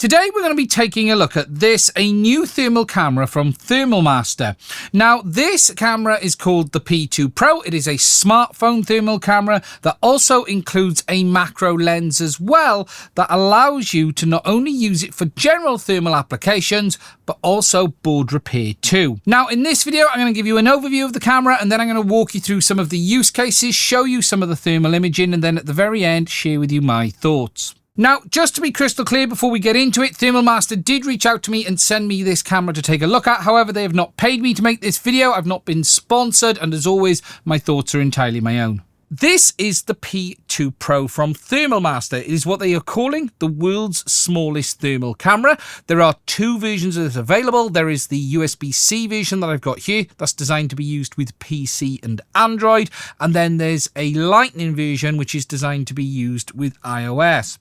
Today we're going to be taking a look at this, a new thermal camera from Thermal Master. Now this camera is called the P2 Pro. It is a smartphone thermal camera that also includes a macro lens as well that allows you to not only use it for general thermal applications but also board repair too. Now in this video I'm going to give you an overview of the camera and then I'm going to walk you through some of the use cases, show you some of the thermal imaging and then at the very end share with you my thoughts. Now, just to be crystal clear before we get into it, Thermal Master did reach out to me and send me this camera to take a look at. However, they have not paid me to make this video. I've not been sponsored. And as always, my thoughts are entirely my own. This is the P2 Pro from Thermal Master. It is what they are calling the world's smallest thermal camera. There are two versions of this available. There is the USB-C version that I've got here. That's designed to be used with PC and Android. And then there's a Lightning version, which is designed to be used with iOS.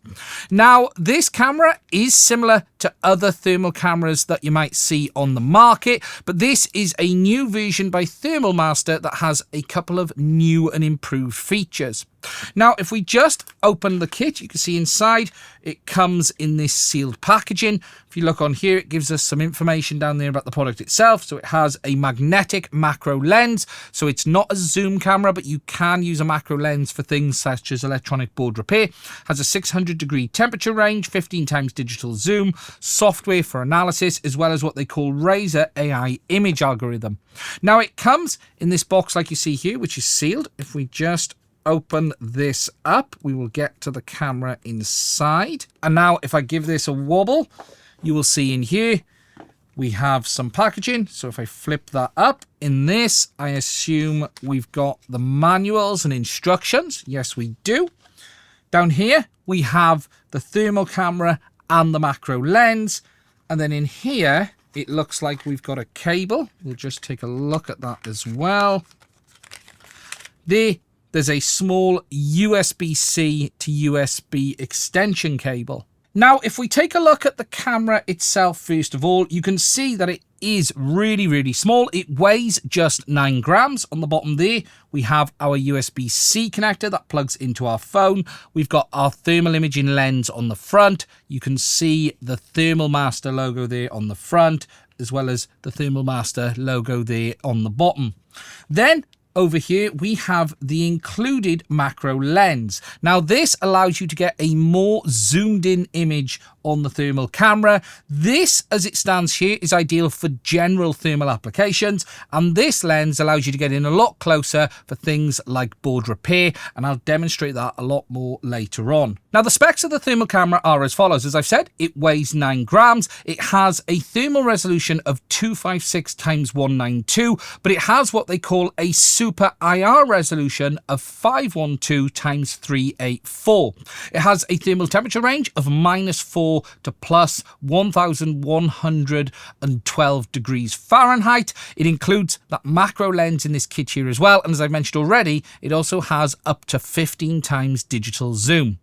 Now, this camera is similar to other thermal cameras that you might see on the market, but this is a new version by Thermal Master that has a couple of new and improved features. Now, if we just open the kit, you can see inside it comes in this sealed packaging. If you look on here, it gives us some information down there about the product itself. So it has a magnetic macro lens. So it's not a zoom camera, but you can use a macro lens for things such as electronic board repair. Has a 600-degree temperature range, 15 times digital zoom, software for analysis, as well as what they call Razor AI image algorithm. Now it comes in this box like you see here, which is sealed. If we just open this up, we will get to the camera inside. And now if I give this a wobble, you will see in here we have some packaging. So if I flip that up, in this I assume we've got the manuals and instructions. Yes, we do. Down here we have the thermal camera and the macro lens, and then in here it looks like we've got a cable. We'll just take a look at that as well. There's a small USB-C to USB extension cable. Now, if we take a look at the camera itself, first of all, you can see that it is really, really small. It weighs just 9 grams. On the bottom there, we have our USB-C connector that plugs into our phone. We've got our thermal imaging lens on the front. You can see the Thermal Master logo there on the front, as well as the Thermal Master logo there on the bottom. Then, over here, we have the included macro lens. Now, this allows you to get a more zoomed in image on the thermal camera. This, as it stands here, is ideal for general thermal applications. And this lens allows you to get in a lot closer for things like board repair. And I'll demonstrate that a lot more later on. Now, the specs of the thermal camera are as follows. As I've said, it weighs 9 grams. It has a thermal resolution of 256 × 192, but it has what they call a super IR resolution of 512 × 384. It has a thermal temperature range of -4 to plus 1112 degrees Fahrenheit. It includes that macro lens in this kit here as well. And as I've mentioned already, it also has up to 15 times digital zoom.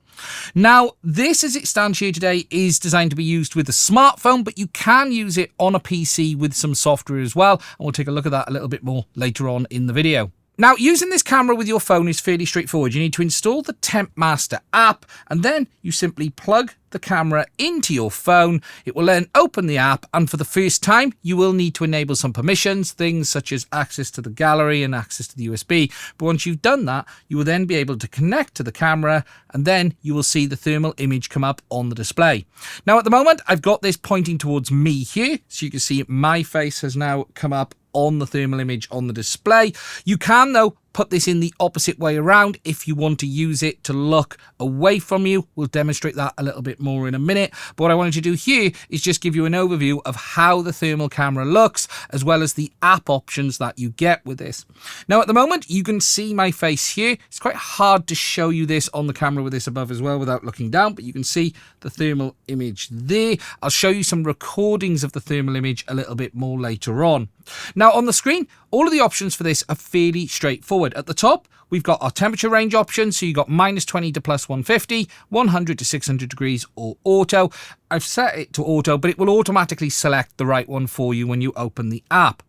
Now, this as it stands here today is designed to be used with a smartphone, but you can use it on a PC with some software as well. And we'll take a look at that a little bit more later on in the video. Now, using this camera with your phone is fairly straightforward. You need to install the Temp Master app, and then you simply plug the camera into your phone. It will then open the app, and for the first time, you will need to enable some permissions, things such as access to the gallery and access to the USB. But once you've done that, you will then be able to connect to the camera, and then you will see the thermal image come up on the display. Now, at the moment, I've got this pointing towards me here, so you can see my face has now come up on the thermal image on the display. You can, though, put this in the opposite way around if you want to use it to look away from you. We'll demonstrate that a little bit more in a minute. But what I wanted to do here is just give you an overview of how the thermal camera looks, as well as the app options that you get with this. Now, at the moment, you can see my face here. It's quite hard to show you this on the camera with this above as well without looking down, but you can see the thermal image there. I'll show you some recordings of the thermal image a little bit more later on. Now, on the screen, all of the options for this are fairly straightforward. At the top, we've got our temperature range options. So you've got -20 to +150, 100 to 600 degrees, or auto. I've set it to auto, but it will automatically select the right one for you when you open the app.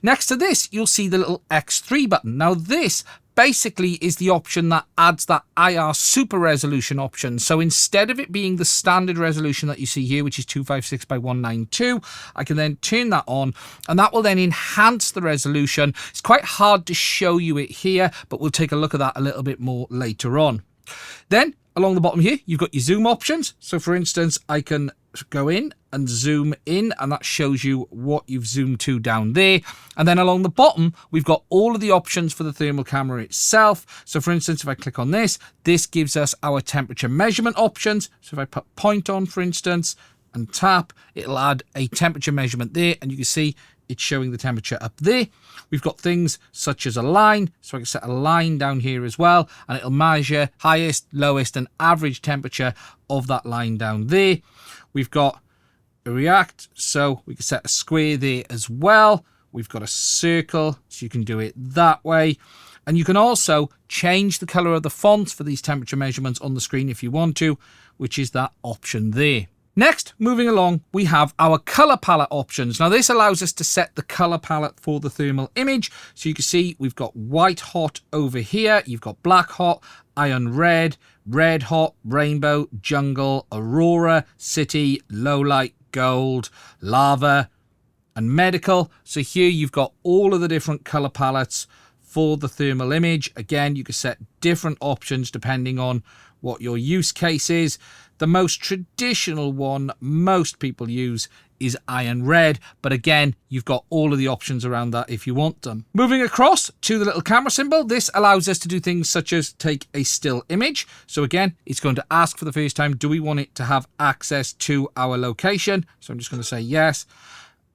Next to this, you'll see the little X3 button. Now, this basically is the option that adds that IR super resolution option. So instead of it being the standard resolution that you see here, which is 256 by 192, I can then turn that on, and that will then enhance the resolution. It's quite hard to show you it here, but we'll take a look at that a little bit more later on. Then along the bottom here, you've got your zoom options. So for instance, I can go in and zoom in, and that shows you what you've zoomed to down there. And then along the bottom, we've got all of the options for the thermal camera itself. So for instance, if I click on this gives us our temperature measurement options. So if I put point on, for instance, and tap, it'll add a temperature measurement there, and you can see it's showing the temperature up there. We've got things such as a line, so I can set a line down here as well, and it'll measure highest, lowest, and average temperature of that line down there. We've got a react, so we can set a square there as well. We've got a circle, so you can do it that way. And you can also change the color of the fonts for these temperature measurements on the screen if you want to, which is that option there. Next, moving along, we have our color palette options. Now this allows us to set the color palette for the thermal image. So you can see we've got white hot over here. You've got black hot, iron red, red hot, rainbow, jungle, aurora, city, low light, gold, lava, and medical. So here you've got all of the different color palettes for the thermal image. Again, you can set different options depending on what your use case is. The most traditional one most people use is iron red, but again, you've got all of the options around that if you want them. Moving across to the little camera symbol, this allows us to do things such as take a still image. So again, it's going to ask for the first time, do we want it to have access to our location? So I'm just going to say yes.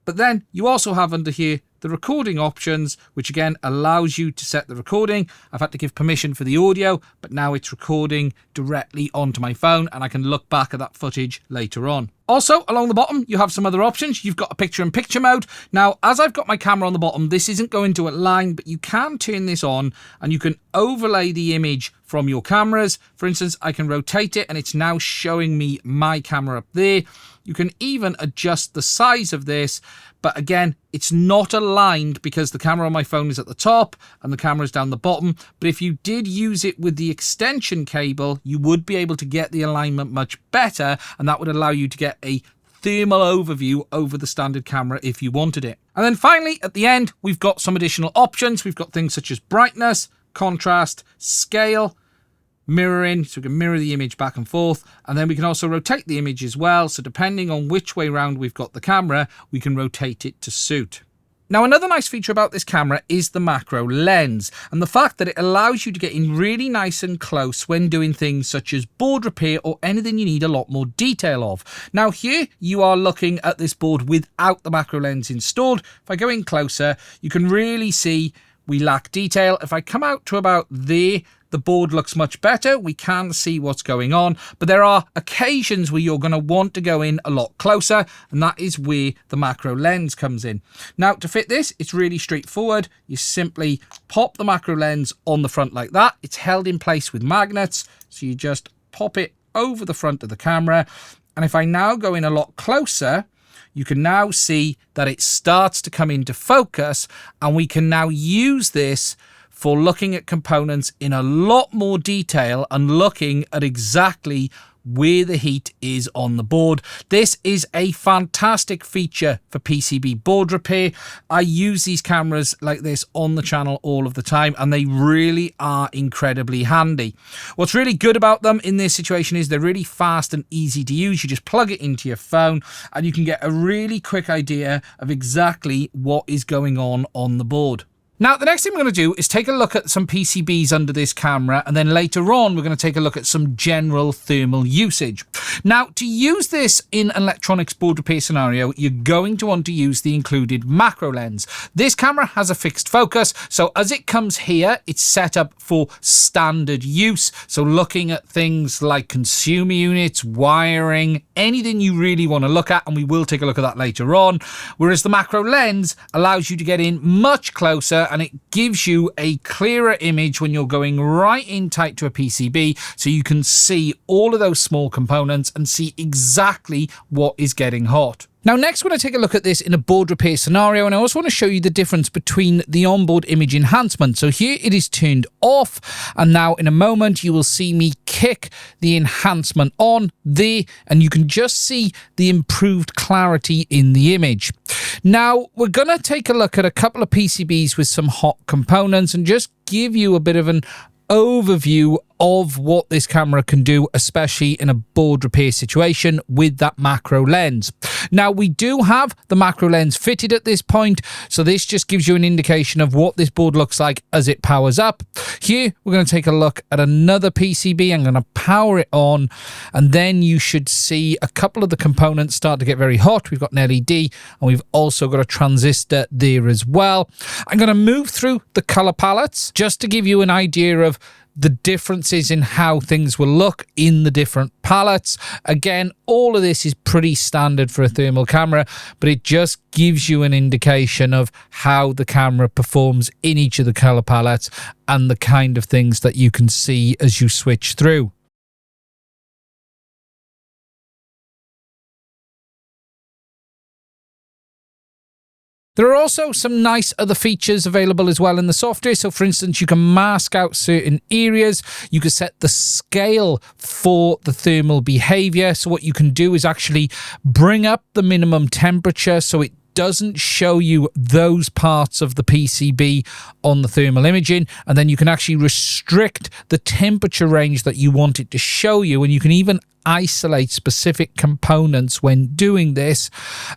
But then you also have under here the recording options, which again allows you to set the recording. I've had to give permission for the audio, but now it's recording directly onto my phone and I can look back at that footage later on. Also, along the bottom, you have some other options. You've got a picture-in-picture mode. Now, as I've got my camera on the bottom, this isn't going to align, but you can turn this on and you can overlay the image from your cameras. For instance, I can rotate it and it's now showing me my camera up there. You can even adjust the size of this, but again, it's not aligned because the camera on my phone is at the top and the camera is down the bottom. But if you did use it with the extension cable, you would be able to get the alignment much better, and that would allow you to get a thermal overview over the standard camera if you wanted it. And then finally, at the end, we've got some additional options. We've got things such as brightness, contrast, scale, mirroring, so we can mirror the image back and forth, and then we can also rotate the image as well. So depending on which way round we've got the camera, we can rotate it to suit. Now, another nice feature about this camera is the macro lens, and the fact that it allows you to get in really nice and close when doing things such as board repair or anything you need a lot more detail of. Now here you are looking at this board without the macro lens installed. If I go in closer, you can really see we lack detail. If I come out to about there, the board looks much better. We can see what's going on, but there are occasions where you're going to want to go in a lot closer, and that is where the macro lens comes in. Now, to fit this, it's really straightforward. You simply pop the macro lens on the front like that. It's held in place with magnets, so you just pop it over the front of the camera. And if I now go in a lot closer, you can now see that it starts to come into focus, and we can now use this for looking at components in a lot more detail and looking at exactly where the heat is on the board. This is a fantastic feature for PCB board repair. I use these cameras like this on the channel all of the time, and they really are incredibly handy. What's really good about them in this situation is they're really fast and easy to use. You just plug it into your phone and you can get a really quick idea of exactly what is going on the board. Now, the next thing we're going to do is take a look at some PCBs under this camera, and then later on we're going to take a look at some general thermal usage. Now, to use this in an electronics board repair scenario, you're going to want to use the included macro lens. This camera has a fixed focus, so as it comes here, it's set up for standard use. So looking at things like consumer units, wiring, anything you really want to look at, and we will take a look at that later on. Whereas the macro lens allows you to get in much closer better, and it gives you a clearer image when you're going right in tight to a PCB, so you can see all of those small components and see exactly what is getting hot. Now, next, we're going to take a look at this in a board repair scenario, and I also want to show you the difference between the onboard image enhancement. So here it is turned off, and now in a moment, you will see me kick the enhancement on there, and you can just see the improved clarity in the image. Now, we're going to take a look at a couple of PCBs with some hot components and just give you a bit of an overview of what this camera can do, especially in a board repair situation with that macro lens. Now, we do have the macro lens fitted at this point, so this just gives you an indication of what this board looks like as it powers up. Here, we're going to take a look at another PCB. I'm going to power it on, and then you should see a couple of the components start to get very hot. We've got an LED, and we've also got a transistor there as well. I'm going to move through the color palettes just to give you an idea of the differences in how things will look in the different palettes. Again, all of this is pretty standard for a thermal camera, but it just gives you an indication of how the camera performs in each of the color palettes and the kind of things that you can see as you switch through. There are also some nice other features available as well in the software. So for instance, you can mask out certain areas. You can set the scale for the thermal behavior. So what you can do is actually bring up the minimum temperature so it doesn't show you those parts of the PCB on the thermal imaging, and then you can actually restrict the temperature range that you want it to show you, and you can even isolate specific components when doing this,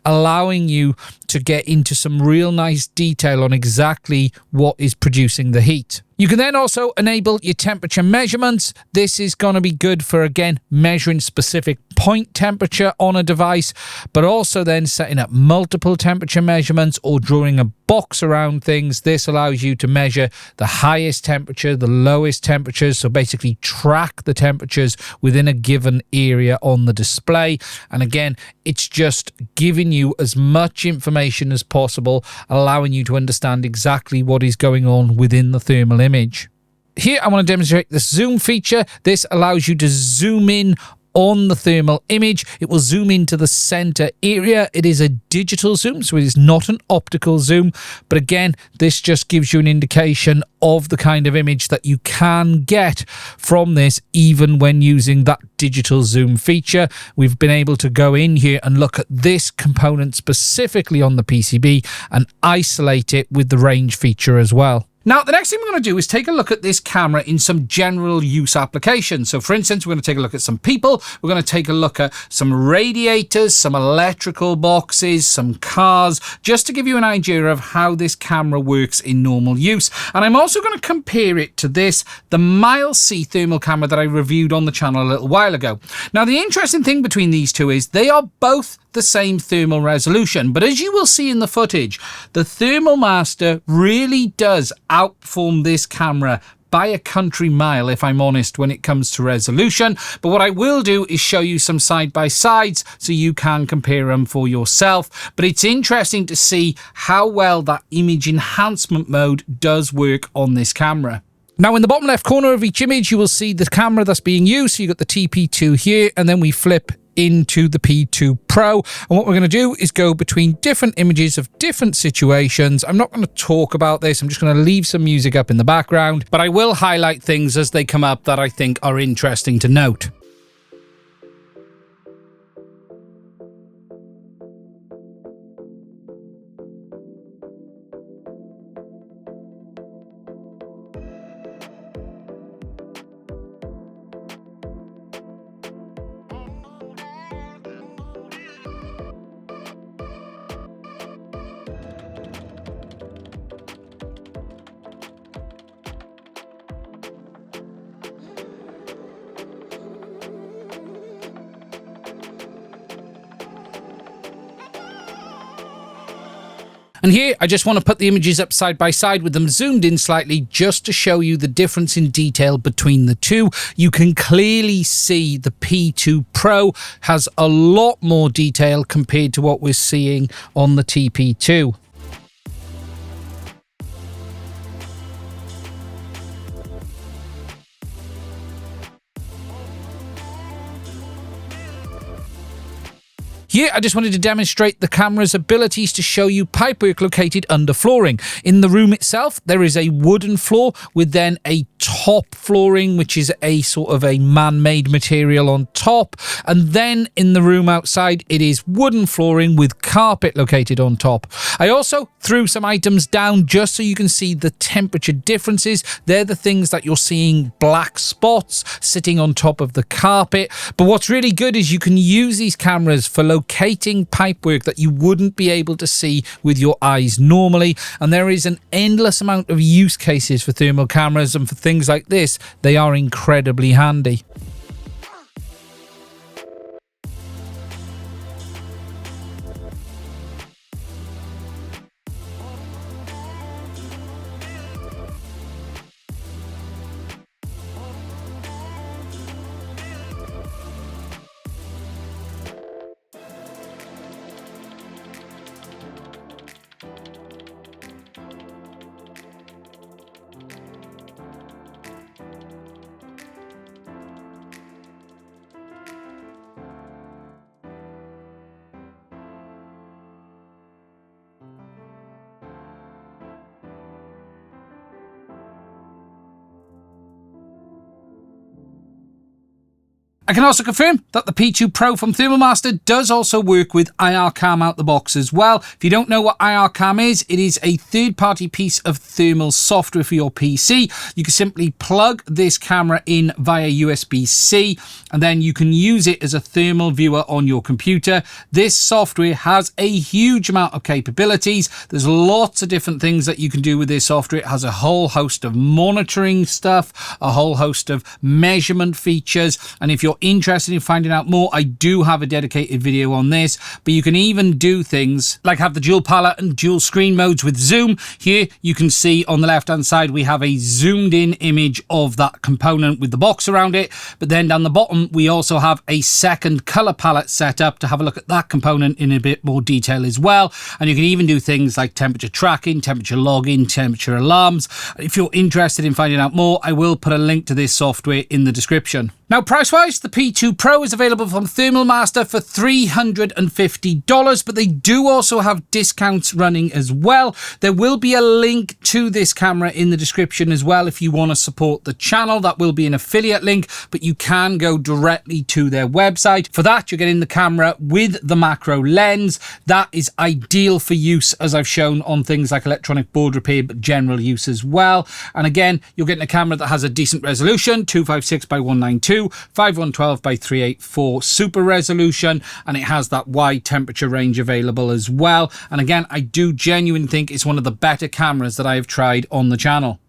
allowing you to get into some real nice detail on exactly what is producing the heat. You can then also enable your temperature measurements. This is going to be good for, again, measuring specific point temperature on a device, but also then setting up multiple temperature measurements or drawing a box around things. This allows you to measure the highest temperature, the lowest temperatures, so basically track the temperatures within a given area on the display. And again, it's just giving you as much information as possible, allowing you to understand exactly what is going on within the thermal image. Here, I want to demonstrate the zoom feature. This allows you to zoom in on the thermal image. It will zoom into the center area. It is a digital zoom, so it is not an optical zoom. But again, this just gives you an indication of the kind of image that you can get from this, even when using that digital zoom feature. We've been able to go in here and look at this component specifically on the PCB and isolate it with the range feature as well. Now, the next thing we're going to do is take a look at this camera in some general use applications. So, for instance, we're going to take a look at some people. We're going to take a look at some radiators, some electrical boxes, some cars, just to give you an idea of how this camera works in normal use. And I'm also going to compare it to this, the Miles C thermal camera that I reviewed on the channel a little while ago. Now, the interesting thing between these two is they are both the same thermal resolution, but as you will see in the footage, the Thermal Master really does outperform this camera by a country mile, if I'm honest, when it comes to resolution. But what I will do is show you some side-by-sides so you can compare them for yourself. But it's interesting to see how well that image enhancement mode does work on this camera. Now, in the bottom left corner of each image, you will see the camera that's being used. So you've got the TP2 here, and then we flip into the P2 Pro. And what we're going to do is go between different images of different situations. I'm not going to talk about this. I'm just going to leave some music up in the background, but I will highlight things as they come up that I think are interesting to note. And here, I just want to put the images up side by side with them zoomed in slightly just to show you the difference in detail between the two. You can clearly see the P2 Pro has a lot more detail compared to what we're seeing on the TP2. Here, I just wanted to demonstrate the camera's abilities to show you pipework located under flooring. In the room itself, there is a wooden floor with then a top flooring, which is a sort of a man-made material on top. And then in the room outside, it is wooden flooring with carpet located on top. I also threw some items down just so you can see the temperature differences. They're the things that you're seeing black spots sitting on top of the carpet. But what's really good is you can use these cameras for locating pipework that you wouldn't be able to see with your eyes normally. And there is an endless amount of use cases for thermal cameras, and for things like this, they are incredibly handy. I can also confirm that the P2 Pro from Thermal Master does also work with IRCam out the box as well. If you don't know what IRCam is, it is a third-party piece of thermal software for your PC. You can simply plug this camera in via USB-C, and then you can use it as a thermal viewer on your computer. This software has a huge amount of capabilities. There's lots of different things that you can do with this software. It has a whole host of monitoring stuff, a whole host of measurement features, and if you're interested in finding out more, I do have a dedicated video on this. But you can even do things like have the dual palette and dual screen modes with zoom. Here you can see on the left hand side we have a zoomed in image of that component with the box around it, but then down the bottom we also have a second color palette set up to have a look at that component in a bit more detail as well. And you can even do things like temperature tracking, temperature logging, temperature alarms. If you're interested in finding out more, I will put a link to this software in the description. Now, price-wise, the P2 Pro is available from Thermal Master for $350, but they do also have discounts running as well. There will be a link to this camera in the description as well if you want to support the channel. That will be an affiliate link, but you can go directly to their website. For that, you're getting the camera with the macro lens. That is ideal for use, as I've shown on things like electronic board repair, but general use as well. And again, you're getting a camera that has a decent resolution, 256 by 192. 5112 by 384 super resolution, and it has that wide temperature range available as well. And again, I do genuinely think it's one of the better cameras that I have tried on the channel.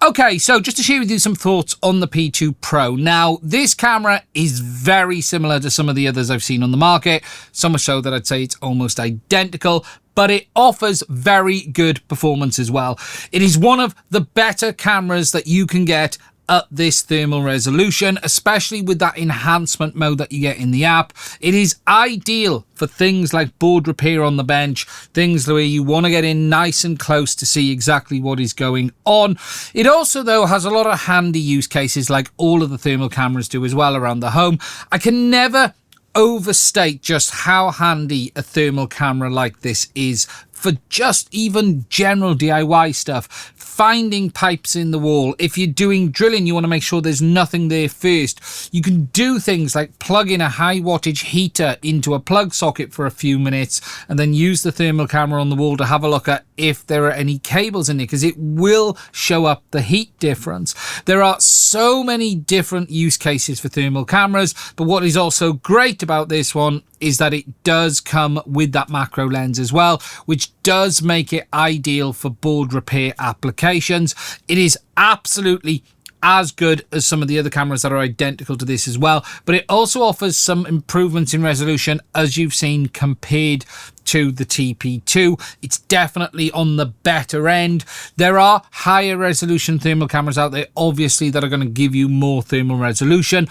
Okay, so just to share with you some thoughts on the P2 Pro. Now, this camera is very similar to some of the others I've seen on the market, so much so that I'd say it's almost identical, but it offers very good performance as well. It is one of the better cameras that you can get at this thermal resolution, especially with that enhancement mode that you get in the app. It is ideal for things like board repair on the bench, things where you want to get in nice and close to see exactly what is going on. It also, though, has a lot of handy use cases like all of the thermal cameras do as well around the home. I can never overstate just how handy a thermal camera like this is for just even general DIY stuff. Finding pipes in the wall. If you're doing drilling, you want to make sure there's nothing there first. You can do things like plug in a high wattage heater into a plug socket for a few minutes and then use the thermal camera on the wall to have a look at if there are any cables in it, because it will show up the heat difference. There are so many different use cases for thermal cameras, but what is also great about this one is that it does come with that macro lens as well, which does make it ideal for board repair applications. It is absolutely as good as some of the other cameras that are identical to this as well, but it also offers some improvements in resolution, as you've seen, compared to the TP2. It's definitely on the better end. There are higher resolution thermal cameras out there, obviously, that are going to give you more thermal resolution,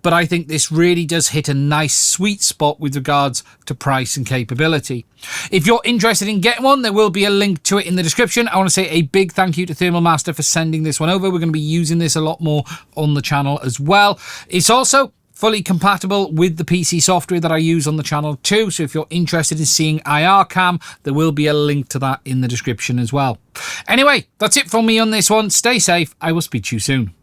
but I think this really does hit a nice sweet spot with regards to price and capability. If you're interested in getting one, there will be a link to it in the description. I want to say a big thank you to Thermal Master for sending this one over. We're going to be using this a lot more on the channel as well. It's also fully compatible with the PC software that I use on the channel too. So if you're interested in seeing IRCam, there will be a link to that in the description as well. Anyway, that's it from me on this one. Stay safe. I will speak to you soon.